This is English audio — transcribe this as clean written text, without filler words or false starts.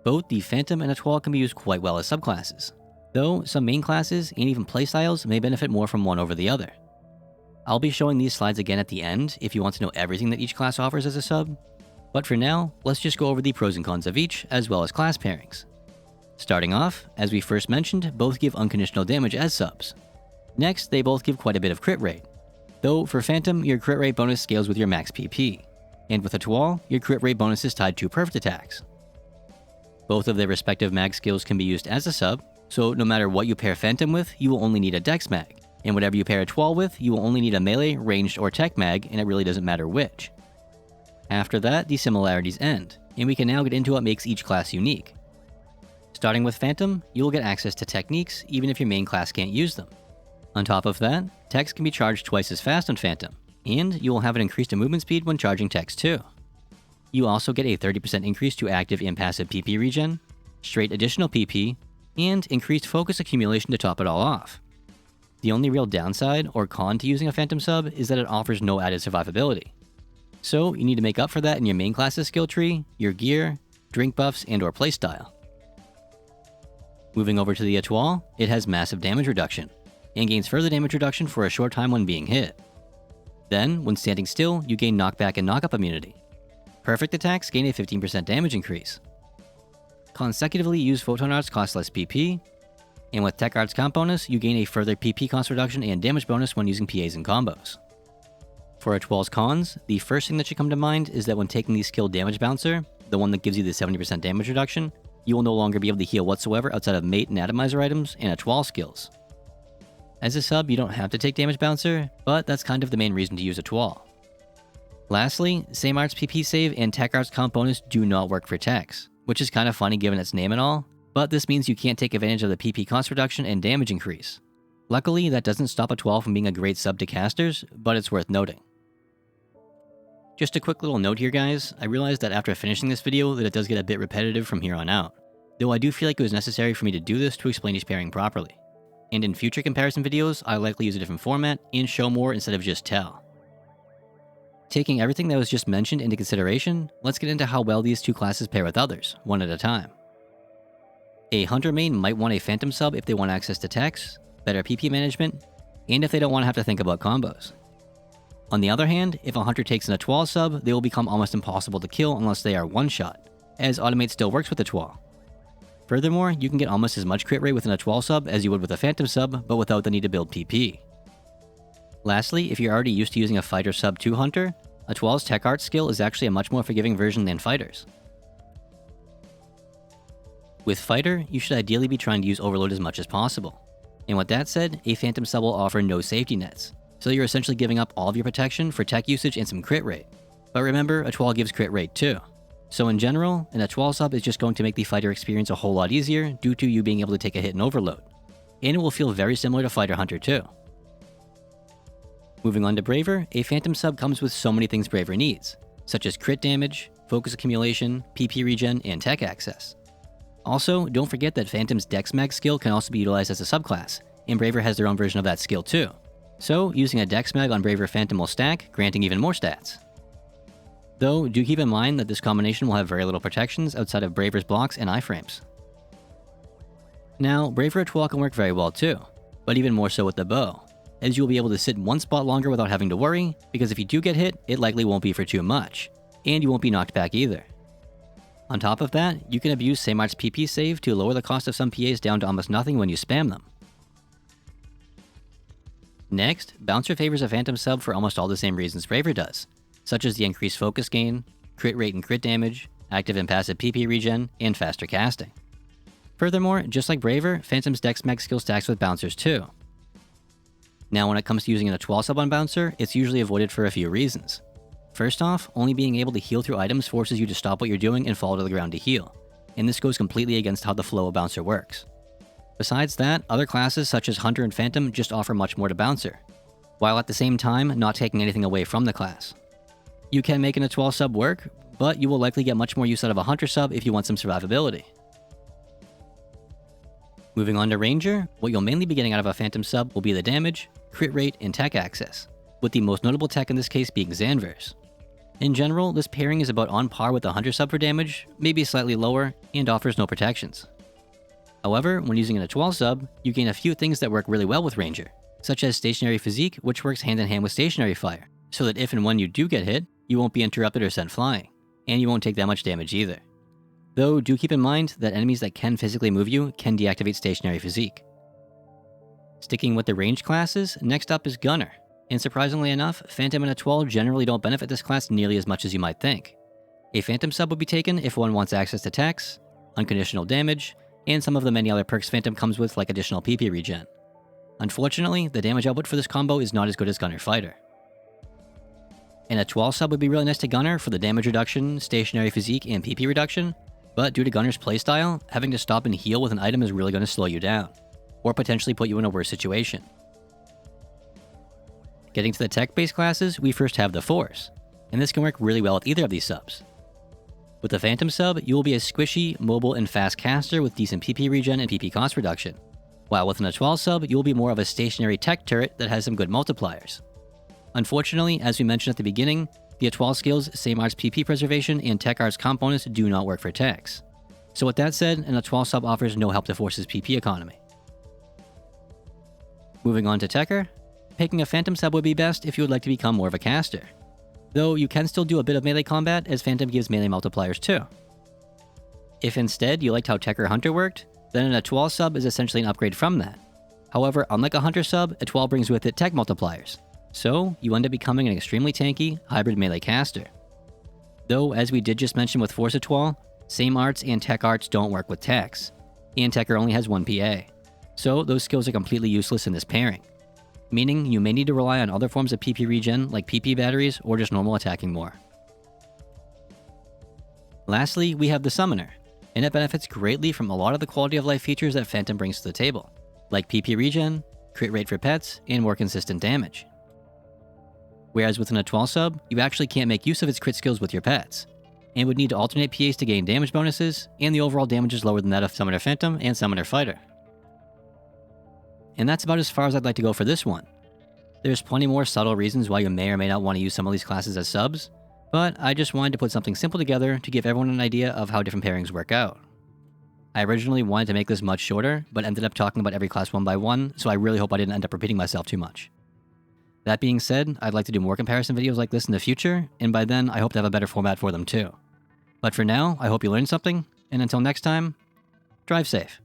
Both the Phantom and Etoile can be used quite well as subclasses, though some main classes and even playstyles may benefit more from one over the other. I'll be showing these slides again at the end if you want to know everything that each class offers as a sub, but for now, let's just go over the pros and cons of each, as well as class pairings. Starting off, as we first mentioned, both give unconditional damage as subs. Next, they both give quite a bit of crit rate, though for Phantom, your crit rate bonus scales with your max PP, and with Etoile, your crit rate bonus is tied to perfect attacks. Both of their respective mag skills can be used as a sub, so no matter what you pair Phantom with, you will only need a dex mag, and whatever you pair Etoile with, you will only need a melee, ranged, or tech mag, and it really doesn't matter which. After that, the similarities end, and we can now get into what makes each class unique. Starting with Phantom, you will get access to techniques even if your main class can't use them. On top of that, techs can be charged twice as fast on Phantom, and you will have an increased movement speed when charging techs too. You also get a 30% increase to active and passive PP regen, straight additional PP, and increased focus accumulation to top it all off. The only real downside or con to using a Phantom sub is that it offers no added survivability. So you need to make up for that in your main class's skill tree, your gear, drink buffs, and or playstyle. Moving over to the Etoile, it has massive damage reduction, and gains further damage reduction for a short time when being hit. Then, when standing still, you gain knockback and knockup immunity. Perfect attacks gain a 15% damage increase. Consecutively used photon arts cost less PP, and with tech arts comp bonus, you gain a further PP cost reduction and damage bonus when using PAs and combos. For Etoile's cons, the first thing that should come to mind is that when taking the skill Damage Bouncer, the one that gives you the 70% damage reduction, you will no longer be able to heal whatsoever outside of mate and atomizer items and Etoile skills. As a sub, you don't have to take Damage Bouncer, but that's kind of the main reason to use Etoile. Lastly, same arts PP save and tech arts comp bonus do not work for techs, which is kind of funny given its name and all, but this means you can't take advantage of the PP cost reduction and damage increase. Luckily, that doesn't stop Etoile from being a great sub to casters, but it's worth noting. Just a quick little note here guys, I realized that after finishing this video that it does get a bit repetitive from here on out, though I do feel like it was necessary for me to do this to explain each pairing properly. And in future comparison videos, I'll likely use a different format and show more instead of just tell. Taking everything that was just mentioned into consideration, let's get into how well these two classes pair with others, one at a time. A Hunter main might want a Phantom sub if they want access to techs, better PP management, and if they don't want to have to think about combos. On the other hand, if a Hunter takes an Etoile sub, they will become almost impossible to kill unless they are one-shot, as Automate still works with Etoile. Furthermore, you can get almost as much crit rate with an Etoile sub as you would with a Phantom sub, but without the need to build PP. Lastly, if you're already used to using a Fighter sub to Hunter, Etoile's Tech Art skill is actually a much more forgiving version than Fighter's. With Fighter, you should ideally be trying to use Overload as much as possible. And with that said, a Phantom sub will offer no safety nets, so you're essentially giving up all of your protection for tech usage and some crit rate. But remember, Etoile gives crit rate too. So in general, an Etoile sub is just going to make the Fighter experience a whole lot easier due to you being able to take a hit and overload. And it will feel very similar to Fighter Hunter too. Moving on to Braver, a Phantom sub comes with so many things Braver needs, such as crit damage, focus accumulation, PP regen, and tech access. Also, don't forget that Phantom's Dex Mag skill can also be utilized as a subclass, and Braver has their own version of that skill too. So, using a Dex Mag on Braver Phantom will stack, granting even more stats. Though, do keep in mind that this combination will have very little protections outside of Braver's blocks and iframes. Now, Braver Etoile can work very well too, but even more so with the bow, as you will be able to sit in one spot longer without having to worry, because if you do get hit, it likely won't be for too much, and you won't be knocked back either. On top of that, you can abuse Same Art's PP save to lower the cost of some PAs down to almost nothing when you spam them. Next, Bouncer favors a Phantom sub for almost all the same reasons Braver does, such as the increased focus gain, crit rate and crit damage, active and passive PP regen, and faster casting. Furthermore, just like Braver, Phantom's Dex Mag skill stacks with Bouncers too. Now when it comes to using an Etoile sub on Bouncer, it's usually avoided for a few reasons. First off, only being able to heal through items forces you to stop what you're doing and fall to the ground to heal, and this goes completely against how the flow of Bouncer works. Besides that, other classes such as Hunter and Phantom just offer much more to Bouncer, while at the same time not taking anything away from the class. You can make an Etoile sub work, but you will likely get much more use out of a Hunter sub if you want some survivability. Moving on to Ranger, what you'll mainly be getting out of a Phantom sub will be the damage, crit rate, and tech access, with the most notable tech in this case being Xanverse. In general, this pairing is about on par with the Hunter sub for damage, maybe slightly lower, and offers no protections. However, when using an Etoile sub, you gain a few things that work really well with Ranger, such as Stationary Physique, which works hand in hand with Stationary Fire, so that if and when you do get hit, you won't be interrupted or sent flying, and you won't take that much damage either. Though, do keep in mind that enemies that can physically move you can deactivate Stationary Physique. Sticking with the range classes, next up is Gunner, and surprisingly enough, Phantom and Etoile generally don't benefit this class nearly as much as you might think. A Phantom sub would be taken if one wants access to techs, unconditional damage, and some of the many other perks Phantom comes with like additional PP regen. Unfortunately, the damage output for this combo is not as good as Gunner Fighter. An Etoile sub would be really nice to Gunner for the damage reduction, Stationary Physique, and PP reduction, but due to Gunner's playstyle, having to stop and heal with an item is really going to slow you down, or potentially put you in a worse situation. Getting to the tech-based classes, we first have the Force, and this can work really well with either of these subs. With the Phantom sub, you will be a squishy, mobile, and fast caster with decent PP regen and PP cost reduction, while with an Etoile sub, you will be more of a stationary tech turret that has some good multipliers. Unfortunately, as we mentioned at the beginning, the Etoile skills Same Arts PP preservation and Tech Arts components do not work for techs. So with that said, an Etoile sub offers no help to Force's PP economy. Moving on to Techter, picking a Phantom sub would be best if you would like to become more of a caster. Though you can still do a bit of melee combat as Phantom gives melee multipliers too. If instead you liked how Tech or Hunter worked, then an Etoile sub is essentially an upgrade from that. However, unlike a Hunter sub, Etoile brings with it Tech multipliers, so you end up becoming an extremely tanky, hybrid melee caster. Though, as we did just mention with Force Etoile, Same Arts and Tech Arts don't work with techs, and Techter only has 1 PA, so those skills are completely useless in this pairing, meaning you may need to rely on other forms of PP regen like PP batteries or just normal attacking more. Lastly, we have the Summoner, and it benefits greatly from a lot of the quality of life features that Phantom brings to the table, like PP regen, crit rate for pets, and more consistent damage. Whereas with an Etoile sub, you actually can't make use of its crit skills with your pets, and would need to alternate PAs to gain damage bonuses, and the overall damage is lower than that of Summoner Phantom and Summoner Fighter. And that's about as far as I'd like to go for this one. There's plenty more subtle reasons why you may or may not want to use some of these classes as subs, but I just wanted to put something simple together to give everyone an idea of how different pairings work out. I originally wanted to make this much shorter, but ended up talking about every class one by one, so I really hope I didn't end up repeating myself too much. That being said, I'd like to do more comparison videos like this in the future, and by then I hope to have a better format for them too. But for now, I hope you learned something, and until next time, drive safe.